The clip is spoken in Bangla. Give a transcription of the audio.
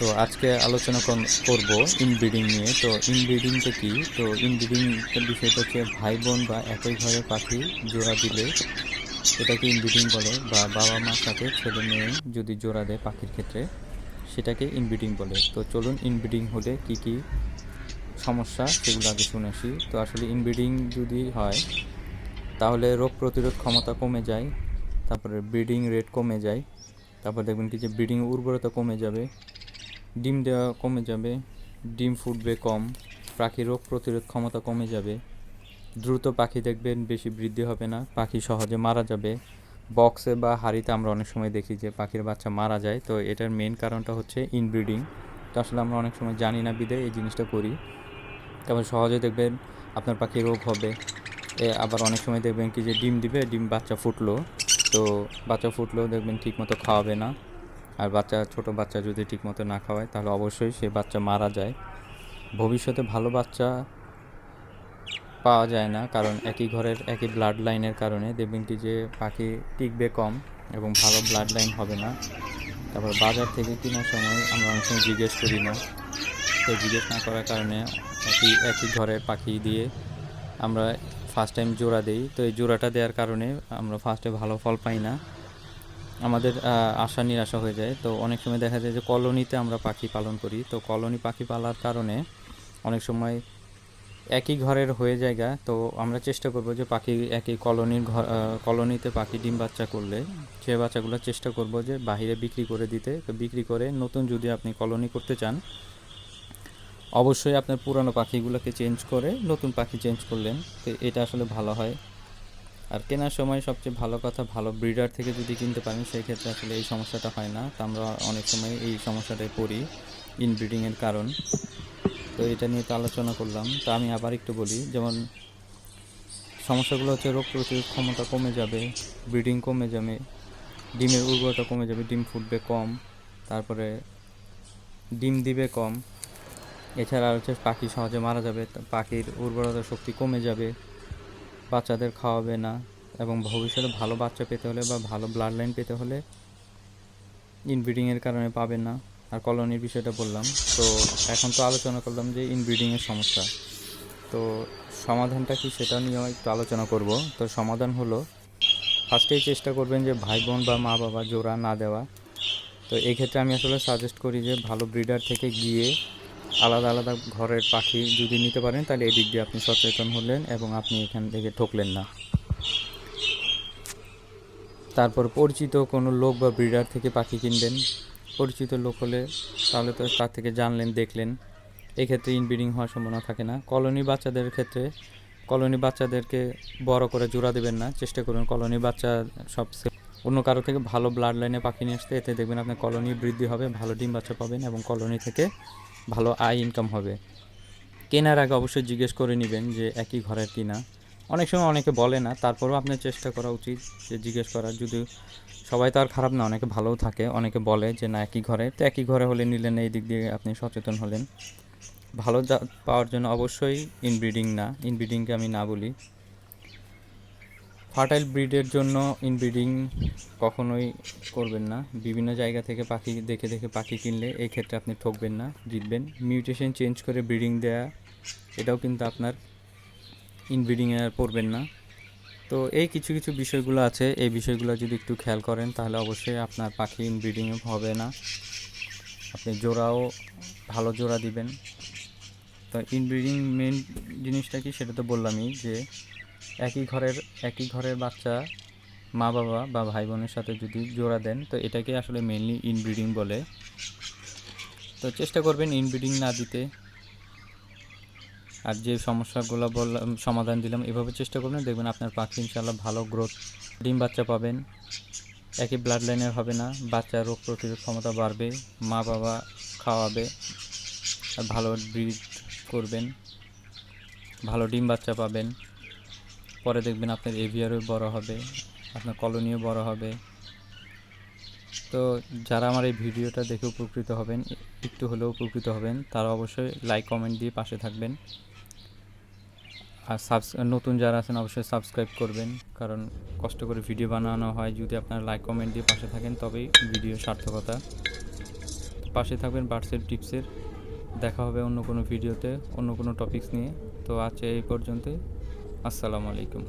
তো আজকে আলোচনা করব ইনব্রিডিং নিয়ে। তো ইনব্রিডিংটা কি? তো ইনব্রিডিং বিষয়টা হচ্ছে ভাই বোন বা একই ঘরের পাখি জোড়া দিলে এটাকে ইনব্রিডিং বলে, বা বাবা মার সাথে ছেলে মেয়ে যদি জোড়া দেয় পাখির ক্ষেত্রে সেটাকে ইনব্রিডিং বলে। তো চলুন ইনব্রিডিং হলে কি কি সমস্যা সেগুলো আগে শুনে আসি। তো আসলে ইনব্রিডিং যদি হয় তাহলে রোগ প্রতিরোধ ক্ষমতা কমে যায়, তারপরে ব্রিডিং রেট কমে যায়, তারপর দেখবেন কি যে ব্রিডিং উর্বরতা কমে যাবে, ডিম দেওয়া কমে যাবে, ডিম ফুটবে কম, পাখির রোগ প্রতিরোধ ক্ষমতা কমে যাবে, দ্রুত পাখি দেখবেন বেশি বৃদ্ধি হবে না, পাখি সহজে মারা যাবে। বক্সে বা হাঁড়িতে আমরা অনেক সময় দেখি যে পাখির বাচ্চা মারা যায়, তো এটার মেন কারণটা হচ্ছে ইনব্রিডিং। তো আসলে আমরা অনেক সময় জানি না বিধায় এই জিনিসটা করি। তারপর সহজে দেখবেন আপনার পাখি রোগ হবে। আবার অনেক সময় দেখবেন কি যে ডিম দিবে, ডিম বাচ্চা ফুটলো, তো বাচ্চা ফুটলেও দেখবেন ঠিকমতো খাওয়াবে না। আর ছোটো বাচ্চা যদি ঠিকমতো না খাওয়ায় তাহলে অবশ্যই সে বাচ্চা মারা যায়। ভবিষ্যতে ভালো বাচ্চা পাওয়া যায় না, কারণ একই ঘরের একই ব্লাড লাইনের কারণে দেখবেন কি যে পাখি টিকবে কম এবং ভালো ব্লাড লাইন হবে না। তারপর বাজার থেকে কেনার সময় আমরা অনেক সময় জিজ্ঞেস করি না, তো জিজ্ঞেস না করার কারণে একই ঘরের পাখি দিয়ে আমরা ফার্স্ট টাইম জোড়া দিই, তো এই জোড়াটা দেওয়ার কারণে আমরা ফার্স্টে ভালো ফল পাই না, আমাদের আশা নিরাশা হয়ে যায়। তো অনেক সময় দেখা যায় যে কলোনিতে আমরা পাখি পালন করি, তো কলোনি পাখি পালার কারণে অনেক সময় একই ঘরের হয়ে জায়গা, তো আমরা চেষ্টা করব যে পাখি একই কলোনিতে পাখি ডিম বাচ্চা করলে সে বাচ্চাগুলো চেষ্টা করব যে বাইরে বিক্রি করে দিতে। তো বিক্রি করে নতুন যদি আপনি কলোনি করতে চান অবশ্যই আপনার পুরানো পাখিগুলোকে চেঞ্জ করে নতুন পাখি চেঞ্জ করলেন, তো এটা আসলে ভালো হয়। আর কেনার সময় সবচেয়ে ভালো কথা, ভালো ব্রিডার থেকে যদি কিনতে পারেন সেই ক্ষেত্রে আসলে এই সমস্যাটা হয় না। তো আমরা অনেক সময় এই সমস্যাটায় পড়ি ইনব্রিডিংয়ের কারণ। তো এটা নিয়ে তো আলোচনা করলাম, তো আমি আবার একটু বলি। যেমন সমস্যাগুলো হচ্ছে রোগ প্রতিরোধ ক্ষমতা কমে যাবে, ব্রিডিং কমে যাবে, ডিমের উর্বরতা কমে যাবে, ডিম ফুটবে কম, তারপরে ডিম দিবে কম। এছাড়া হচ্ছে পাখি সহজে মারা যাবে, পাখির উর্বরতা শক্তি কমে যাবে, বাচ্চাদের খাওয়াবে না, এবং ভবিষ্যতে ভালো বাচ্চা পেতে হলে বা ভালো ব্লাড লাইন পেতে হলে ইনব্রিডিংয়ের কারণে পাবেন না। আর কলোনির বিষয়টা বললাম। তো এখন তো আলোচনা করলাম যে ইনব্রিডিংয়ের সমস্যা, তো সমাধানটা কি সেটা নিয়েও একটু আলোচনা করব। তো সমাধান হলো, ফার্স্টেই চেষ্টা করবেন যে ভাই বোন বা মা বাবা জোড়া না দেওয়া। তো এই ক্ষেত্রে আমি আসলে সাজেস্ট করি যে ভালো ব্রিডার থেকে গিয়ে আলাদা আলাদা ঘরের পাখি যদি নিতে পারেন তাহলে এই দিক দিয়ে আপনি সচেতন হলেন এবং আপনি এখান থেকে ঠকলেন না। তারপর পরিচিত কোনো লোক বা ব্রিডার থেকে পাখি কিনবেন। পরিচিত লোক হলে তাহলে তো তার থেকে জানলেন, দেখলেন, এক্ষেত্রে ইনব্রিডিং হওয়ার সম্ভাবনা থাকে না। কলোনি বাচ্চাদেরকে বড় করে জোড়া দেবেন না, চেষ্টা করুন কলোনি বাচ্চা সব অন্য কারো থেকে ভালো ব্লাড লাইনে পাখি নিয়ে আসতে, এতে দেখবেন আপনার কলোনি বৃদ্ধি হবে, ভালো ডিম বাচ্চা পাবেন এবং কলোনি থেকে ভালো আয় ইনকাম হবে। কেনার আগে অবশ্যই জিজ্ঞেস করে নেবেন যে একই ঘরের কিনা। অনেক সময় অনেকে বলে না, তারপরেও আপনার চেষ্টা করা উচিত যে জিজ্ঞেস করার। যদি সবাই তো আর খারাপ না, অনেকে ভালোও থাকে, অনেকে বলে যে না একই ঘরে, তো একই ঘরে হলে নিলেন, এই দিক দিয়ে আপনি সচেতন হলেন। ভালো জাত পাওয়ার জন্য অবশ্যই ইনব্রিডিংকে আমি না বলি। ফার্টাইল ব্রিডের জন্য ইনব্রিডিং কখনোই করবেন না। বিভিন্ন জায়গা থেকে পাখি দেখে দেখে পাখি কিনলে এই ক্ষেত্রে আপনি ঠকবেন না, জিতবেন। মিউটেশন চেঞ্জ করে ব্রিডিং দেয়া, এটাও কিন্তু আপনার ইনব্রিডিংয়ে আর পড়বেন না। তো এই কিছু কিছু বিষয়গুলো আছে, এই বিষয়গুলো যদি একটু খেয়াল করেন তাহলে অবশ্যই আপনার পাখি ইনব্রিডিংয়ে হবে না, আপনি জোড়াও ভালো জোড়া দিবেন। তো ইনব্রিডিং মেন জিনিসটা কি সেটা তো বললামই, যে একই ঘরের বাচ্চা মা বাবা বা ভাই বোনের সাথে যদি জোড়া দেন তো এটাকে আসলে মেনলি ইনব্রিডিং বলে। তো চেষ্টা করবেন ইনব্রিডিং না দিতে। আর যে সমস্যাগুলো বললাম, সমাধান দিলাম, এভাবে চেষ্টা করবেন, দেখবেন আপনার পাখি ইনশাআল্লাহ ভালো গ্রোথ, ডিম বাচ্চা পাবেন, একই ব্লাড লাইনের হবে না, বাচ্চার রোগ প্রতিরোধ ক্ষমতা বাড়বে, মা বাবা খাওয়াবে, আর ভালো ব্রিড করবেন, ভালো ডিম বাচ্চা পাবেন। পরে দেখবেন আপনার এভিয়ারও বড় হবে, আপনার কলোনিও বড় হবে। তো যারা আমার এই ভিডিওটা দেখে উপকৃত হবেন, একটু হলেও উপকৃত হবেন, তারা অবশ্যই লাইক কমেন্ট দিয়ে পাশে থাকবেন। আর নতুন যারা আছেন অবশ্যই সাবস্ক্রাইব করবেন, কারণ কষ্ট করে ভিডিও বানানো হয়, যদি আপনারা লাইক কমেন্ট দিয়ে পাশে থাকেন তবেই ভিডিও সার্থকতা। পাশে থাকবেন বার্ডসেল টিপসের। দেখা হবে অন্য কোনো ভিডিওতে অন্য কোনো টপিকস নিয়ে। তো আজ এই পর্যন্তই। আসসালামু আলাইকুম।